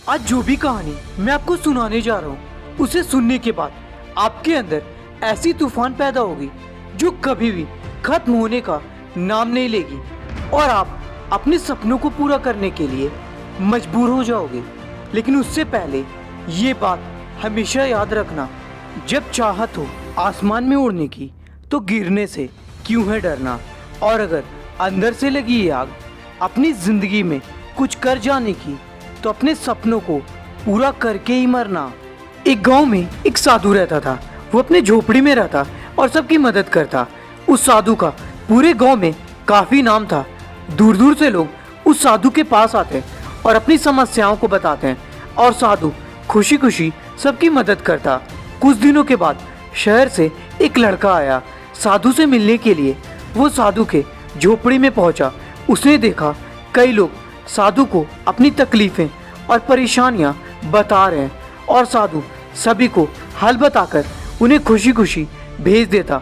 आज जो भी कहानी मैं आपको सुनाने जा रहा हूँ उसे सुनने के बाद आपके अंदर ऐसी तूफान पैदा होगी जो कभी भी खत्म होने का नाम नहीं लेगी और आप अपने सपनों को पूरा करने के लिए मजबूर हो जाओगे। लेकिन उससे पहले ये बात हमेशा याद रखना, जब चाहत हो आसमान में उड़ने की तो गिरने से क्यों है डरना। और अगर अंदर से लगी ये आग अपनी जिंदगी में कुछ कर जाने की तो अपने सपनों को पूरा करके ही मरना। एक गांव में एक साधु रहता था। वो अपने झोपड़ी में रहता और सबकी मदद करता। उस साधु का पूरे गांव में काफी नाम था। दूर दूर से लोग उस साधु के पास आते और अपनी समस्याओं को बताते हैं और साधु खुशी खुशी सबकी मदद करता। कुछ दिनों के बाद शहर से एक लड़का आया साधु से मिलने के लिए। वो साधु के झोपड़ी में पहुंचा। उसने देखा कई लोग साधु को अपनी तकलीफें और परेशानियां बता रहे हैं और साधु सभी को हल बताकर उन्हें खुशी खुशी भेज देता।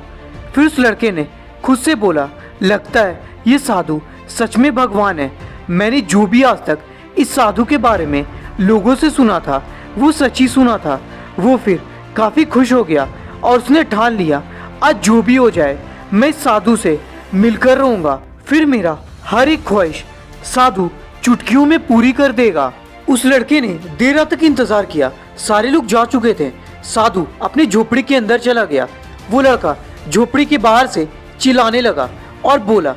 फिर उस लड़के ने खुद से बोला, लगता है ये साधु सच में भगवान है। मैंने जो भी आज तक इस साधु के बारे में लोगों से सुना था वो सच ही सुना था। वो फिर काफ़ी खुश हो गया और उसने ठान लिया, आज जो भी हो जाए मैं इस साधु से मिलकर रहूँगा। फिर मेरा हर एक ख्वाहिश साधु चुटकियों में पूरी कर देगा। उस लड़के ने देर रात तक इंतजार किया। सारे लोग जा चुके थे। साधु अपनी झोपड़ी के अंदर चला गया। वो लड़का झोपड़ी के बाहर से चिल्लाने लगा और बोला,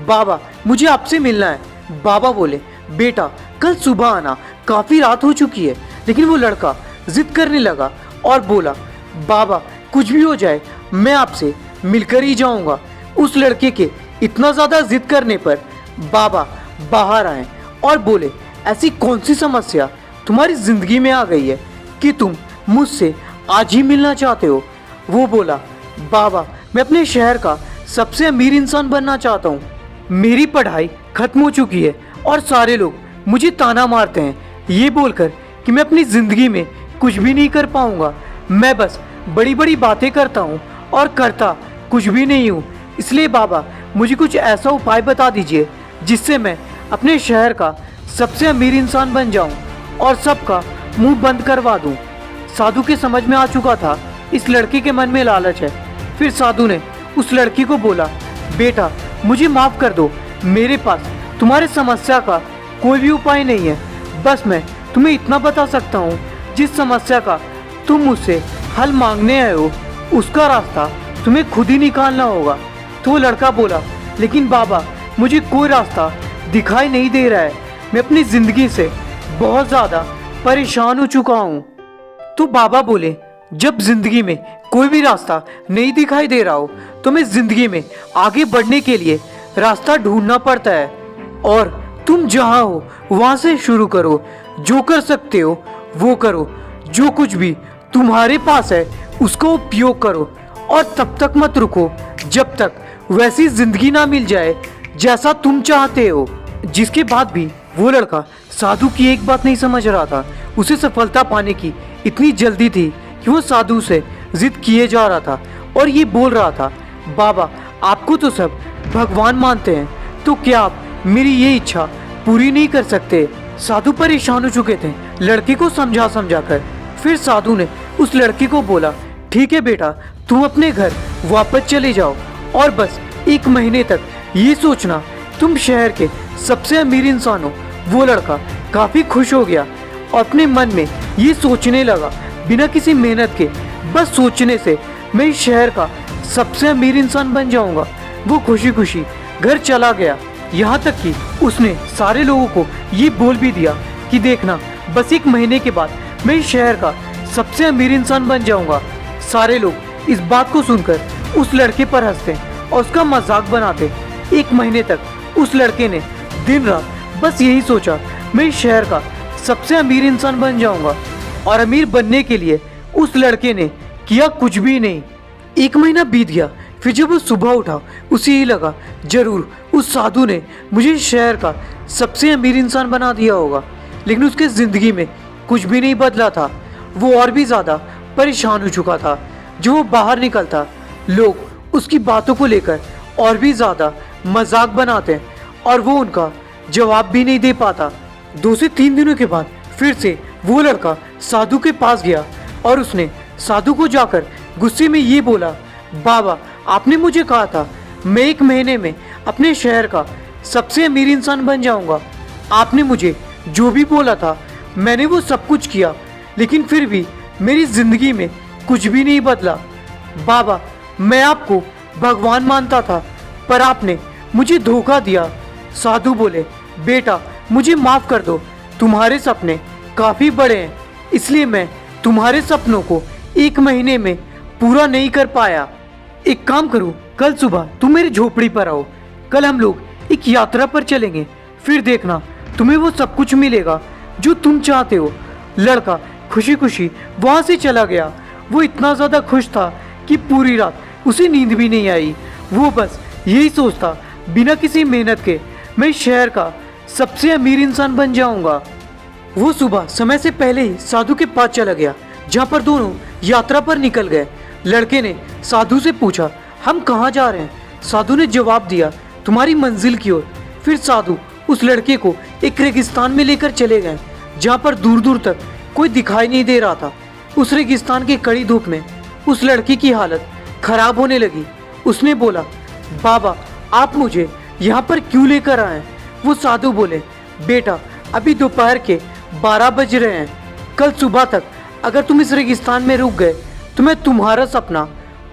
बाबा मुझे आपसे मिलना है। बाबा बोले, बेटा कल सुबह आना, काफी रात हो चुकी है। लेकिन वो लड़का जिद करने लगा और बोला, बाबा कुछ भी हो जाए मैं आपसे मिलकर ही जाऊंगा। उस लड़के के इतना ज्यादा जिद करने पर बाबा बाहर आए और बोले, ऐसी कौन सी समस्या तुम्हारी जिंदगी में आ गई है कि तुम मुझसे आज ही मिलना चाहते हो। वो बोला, बाबा मैं अपने शहर का सबसे अमीर इंसान बनना चाहता हूँ। मेरी पढ़ाई खत्म हो चुकी है और सारे लोग मुझे ताना मारते हैं ये बोलकर कि मैं अपनी जिंदगी में कुछ भी नहीं कर पाऊंगा। मैं बस बड़ी बड़ी बातें करता हूँ और करता कुछ भी नहीं हूँ। इसलिए बाबा मुझे कुछ ऐसा उपाय बता दीजिए जिससे मैं अपने शहर का सबसे अमीर इंसान बन जाऊं और सबका मुंह बंद करवा दूं। साधु के समझ में आ चुका था इस लड़के के मन में लालच है। फिर साधु ने उस लड़की को बोला, बेटा मुझे माफ कर दो, मेरे पास तुम्हारे समस्या का कोई भी उपाय नहीं है। बस मैं तुम्हें इतना बता सकता हूँ, जिस समस्या का तुम मुझसे हल मांगने आए हो उसका रास्ता तुम्हें खुद ही निकालना होगा। तो वो लड़का बोला, लेकिन बाबा मुझे कोई रास्ता दिखाई नहीं दे रहा है। मैं अपनी जिंदगी से बहुत ज़्यादा परेशान हो चुका हूँ। तो बाबा बोले, जब जिंदगी में कोई भी रास्ता नहीं दिखाई दे रहा हो तो मैं जिंदगी में आगे बढ़ने के लिए रास्ता ढूंढना पड़ता है। और तुम जहाँ हो वहाँ से शुरू करो। जो कर सकते हो वो करो। जो कुछ भी तुम्हारे पास है उसका उपयोग करो और तब तक मत रुको जब तक वैसी जिंदगी ना मिल जाए जैसा तुम चाहते हो। जिसके बाद भी वो लड़का साधु की एक बात नहीं समझ रहा था। उसे सफलता पाने की इतनी जल्दी थी कि वो साधु से जिद किए जा रहा था और ये बोल रहा था, बाबा आपको तो सब भगवान मानते हैं, तो क्या आप मेरी ये इच्छा पूरी नहीं कर सकते। साधु परेशान हो चुके थे लड़के को समझा समझा कर। फिर साधु ने उस लड़के को बोला, ठीक है बेटा तुम अपने घर वापस चले जाओ और बस 1 महीने तक ये सोचना तुम शहर के सबसे अमीर इंसान हो। वो लड़का काफी खुश हो गया और अपने मन में ये सोचने लगा, बिना किसी मेहनत के बस सोचने से मैं इस शहर का सबसे अमीर इंसान बन जाऊंगा। वो खुशी खुशी घर चला गया। यहाँ तक कि उसने सारे लोगों को ये बोल भी दिया कि देखना बस 1 महीने के बाद मैं इस शहर का सबसे अमीर इंसान बन जाऊंगा। सारे लोग इस बात को सुनकर उस लड़के पर हंसते और उसका मजाक बनाते। 1 महीने तक उस लड़के ने दिन रात बस यही सोचा, मैं इस शहर का सबसे अमीर इंसान बन जाऊंगा। और अमीर बनने के लिए उस लड़के ने किया कुछ भी नहीं। 1 महीना बीत गया। फिर जब वो सुबह उठा उसे ही लगा, जरूर उस साधु ने मुझे इस शहर का सबसे अमीर इंसान बना दिया होगा। लेकिन उसके ज़िंदगी में कुछ भी नहीं बदला था। वो और भी ज़्यादा परेशान हो चुका था। जो वो बाहर निकलता लोग उसकी बातों को लेकर और भी ज़्यादा मजाक बनाते और वो उनका जवाब भी नहीं दे पाता। 2 से 3 दिनों के बाद फिर से वो लड़का साधु के पास गया और उसने साधु को जाकर गुस्से में ये बोला, बाबा आपने मुझे कहा था मैं 1 महीने में अपने शहर का सबसे अमीर इंसान बन जाऊंगा। आपने मुझे जो भी बोला था मैंने वो सब कुछ किया, लेकिन फिर भी मेरी जिंदगी में कुछ भी नहीं बदला। बाबा मैं आपको भगवान मानता था पर आपने मुझे धोखा दिया। साधु बोले, बेटा मुझे माफ कर दो, तुम्हारे सपने काफी बड़े हैं, इसलिए मैं तुम्हारे सपनों को 1 महीने में पूरा नहीं कर पाया। एक काम करो, कल सुबह तुम मेरी झोपड़ी पर आओ, कल हम लोग एक यात्रा पर चलेंगे, फिर देखना तुम्हें वो सब कुछ मिलेगा जो तुम चाहते हो। लड़का खुशी खुशी वहां से चला गया। वो इतना ज्यादा खुश था कि पूरी रात उसे नींद भी नहीं आई। वो बस यही सोचता, बिना किसी मेहनत के मैं शहर का सबसे अमीर इंसान बन जाऊंगा। वो सुबह समय से पहले ही साधु के पास चला गया, जहाँ पर दोनों यात्रा पर निकल गए। लड़के ने साधु से पूछा, हम कहाँ जा रहे हैं? साधु ने जवाब दिया, तुम्हारी मंजिल की ओर। फिर साधु उस लड़के को एक रेगिस्तान में लेकर चले गए, जहाँ पर दूर दूर तक कोई दिखाई नहीं दे रहा था। उस रेगिस्तान की कड़ी धूप में उस लड़के की हालत खराब होने लगी। उसने बोला, बाबा आप मुझे यहाँ पर क्यों लेकर आए? वो साधु बोले, बेटा अभी दोपहर के 12 बज रहे हैं, कल सुबह तक अगर तुम इस रेगिस्तान में रुक गए तो मैं तुम्हारा सपना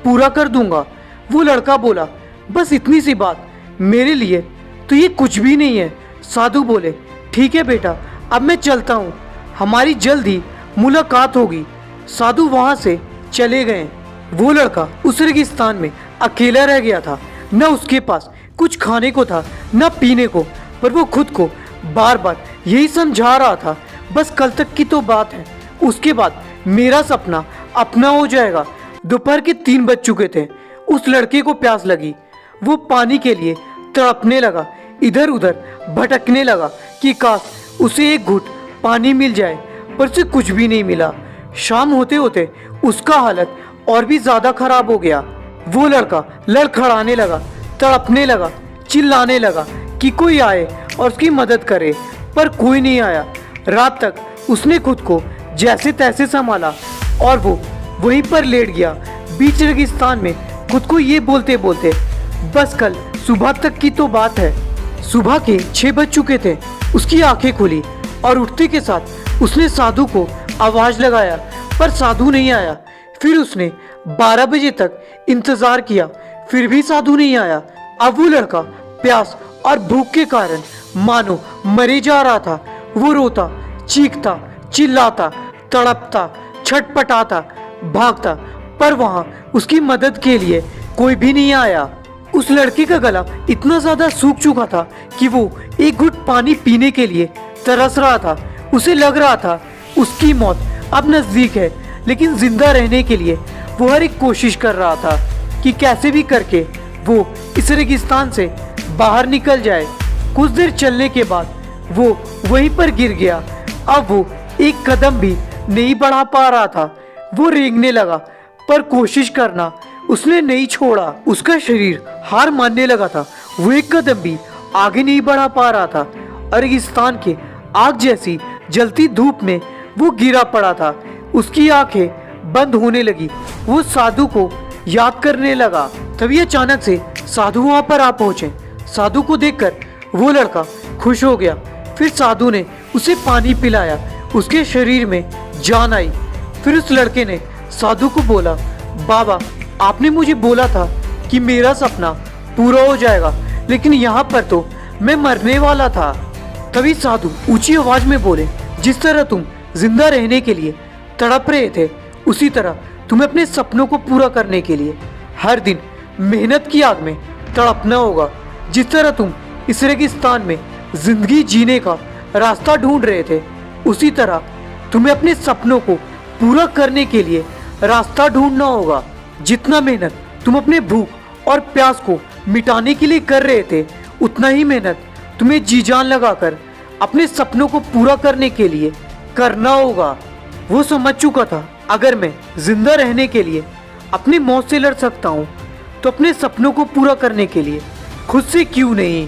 पूरा कर दूंगा। वो लड़का बोला, बस इतनी सी बात, मेरे लिए तो ये कुछ भी नहीं है। साधु बोले, ठीक है बेटा, अब मैं चलता हूँ, हमारी जल्द ही मुलाकात होगी। साधु वहाँ से चले गए। वो लड़का उस रेगिस्तान में अकेला रह गया था। न उसके पास कुछ खाने को था न पीने को, पर वो खुद को बार बार यही समझा रहा था, बस कल तक की तो बात है, उसके बाद मेरा सपना अपना हो जाएगा। दोपहर के 3 बज चुके थे। उस लड़के को प्यास लगी। वो पानी के लिए तड़पने लगा, इधर उधर भटकने लगा कि काश उसे एक घूंट पानी मिल जाए, पर उसे कुछ भी नहीं मिला। शाम होते होते उसका हालत और भी ज्यादा खराब हो गया। वो लड़का लड़खड़ाने लगा, तड़पने लगा, चिल्लाने लगा कि कोई आए और उसकी मदद करे, पर कोई नहीं आया। रात तक उसने खुद को जैसे तैसे संभाला और वो वहीं पर लेट गया बीच रेगिस्तान में, खुद को ये बोलते बोलते, बस कल सुबह तक की तो बात है। सुबह के 6 बज चुके थे। उसकी आंखें खुली और उठते के साथ उसने साधु को आवाज लगाया, पर साधु नहीं आया। फिर उसने 12 बजे तक इंतजार किया, फिर भी साधु नहीं आया। अब वो लड़का प्यास और भूख के कारण मानो मरे जा रहा था। वो रोता, चीखता, चिल्लाता, तड़पता, छटपटाता, भागता, पर वहां उसकी मदद के लिए कोई भी नहीं आया। उस लड़के का गला इतना ज्यादा सूख चुका था कि वो एक घुट पानी पीने के लिए तरस रहा था। उसे लग रहा था उसकी मौत अब नजदीक है, लेकिन जिंदा रहने के लिए वो हर एक कोशिश कर रहा था कि कैसे भी करके वो इस रेगिस्तान से बाहर निकल जाए। कुछ देर चलने के बाद वो वहीं पर गिर गया। अब वो एक कदम भी नहीं बढ़ा पा रहा था। वो रेंगने लगा, पर कोशिश करना उसने नहीं छोड़ा। उसका शरीर हार मानने लगा था। वो एक कदम भी आगे नहीं बढ़ा पा रहा था। रेगिस्तान के आग जैसी जलती धूप में वो गिरा पड़ा था। उसकी आंखें बंद होने लगी। वो साधु को याद करने लगा। तभी अचानक से साधु वहां पर आ पहुंचे। साधु को देखकर वो लड़का खुश हो गया। फिर साधु ने उसे पानी पिलाया। उसके शरीर में जान आई। फिर उस लड़के ने साधु को बोला, बाबा आपने मुझे बोला था कि मेरा सपना पूरा हो जाएगा, लेकिन यहाँ पर तो मैं मरने वाला था। तभी साधु ऊंची आवाज में बोले, जिस तरह तुम जिंदा रहने के लिए तड़प रहे थे, उसी तरह तुम्हें अपने सपनों को पूरा करने के लिए हर दिन मेहनत की आग में तड़पना होगा। जिस तरह तुम इस रेगिस्तान में जिंदगी जीने का रास्ता ढूंढ रहे थे, उसी तरह तुम्हें अपने सपनों को पूरा करने के लिए रास्ता ढूंढना होगा। जितना मेहनत तुम अपने भूख और प्यास को मिटाने के लिए कर रहे थे, उतना ही मेहनत तुम्हें जी जान लगाकर अपने सपनों को पूरा करने के लिए करना होगा। वो समझ चुका था, अगर मैं जिंदा रहने के लिए अपनी मौत से लड़ सकता हूँ, तो अपने सपनों को पूरा करने के लिए खुद से क्यों नहीं।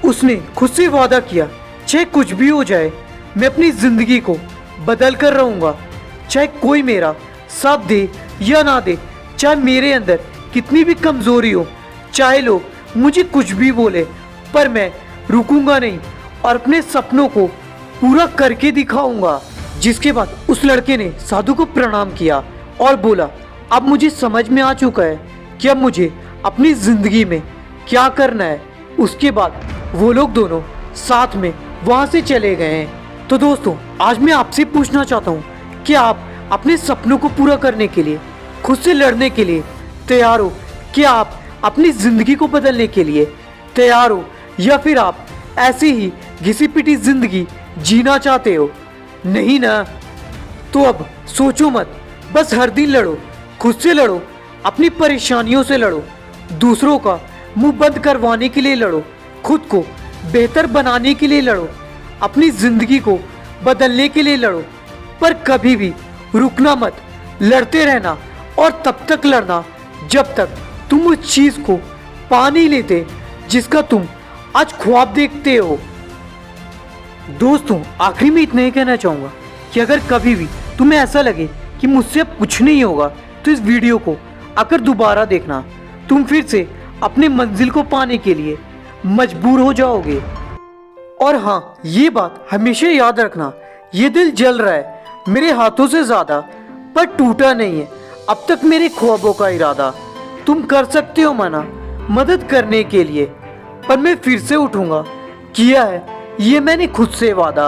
उसने खुद से वादा किया, चाहे कुछ भी हो जाए, मैं अपनी जिंदगी को बदल कर रहूँगा, चाहे कोई मेरा साथ दे या ना दे, चाहे मेरे अंदर कितनी भी कमजोरी हो, चाहे लोग मुझे कुछ भी बोले, पर मैं रुकूंगा नहीं और अपने सपनों को पूरा करके दिखाऊंगा। जिसके बाद उस लड़के ने साधु को प्रणाम किया और बोला, अब मुझे समझ में आ चुका है कि अब मुझे अपनी जिंदगी में क्या करना है। उसके बाद वो लोग दोनों साथ में वहां से चले गए हैं। तो दोस्तों, आज मैं आपसे पूछना चाहता हूँ कि आप अपने सपनों को पूरा करने के लिए, खुद से लड़ने के लिए तैयार हो? क्या आप अपनी जिंदगी को बदलने के लिए तैयार हो, या फिर आप ऐसे ही घिसी पिटी जिंदगी जीना चाहते हो? नहीं ना? तो अब सोचो मत, बस हर दिन लड़ो, खुद से लड़ो, अपनी परेशानियों से लड़ो, दूसरों का मुंह बंद करवाने के लिए लड़ो, खुद को बेहतर बनाने के लिए लड़ो, अपनी जिंदगी को बदलने के लिए लड़ो, पर कभी भी रुकना मत, लड़ते रहना। और तब तक लड़ना जब तक तुम उस चीज को पा नहीं लेते जिसका तुम आज ख्वाब देखते हो। दोस्तों, आखिरी में इतना ही कहना चाहूंगा कि अगर कभी भी तुम्हें ऐसा लगे कि मुझसे अब कुछ नहीं होगा, तो इस वीडियो को आकर दोबारा देखना, तुम फिर से अपनी मंजिल को पाने के लिए मजबूर हो जाओगे। और हाँ, ये बात हमेशा याद रखना, ये दिल जल रहा है मेरे हाथों से ज्यादा, पर टूटा नहीं है अब तक मेरे ख्वाबों का इरादा। तुम कर सकते हो मना मदद करने के लिए, पर मैं फिर से उठूंगा, किया है ये मैंने खुद से वादा।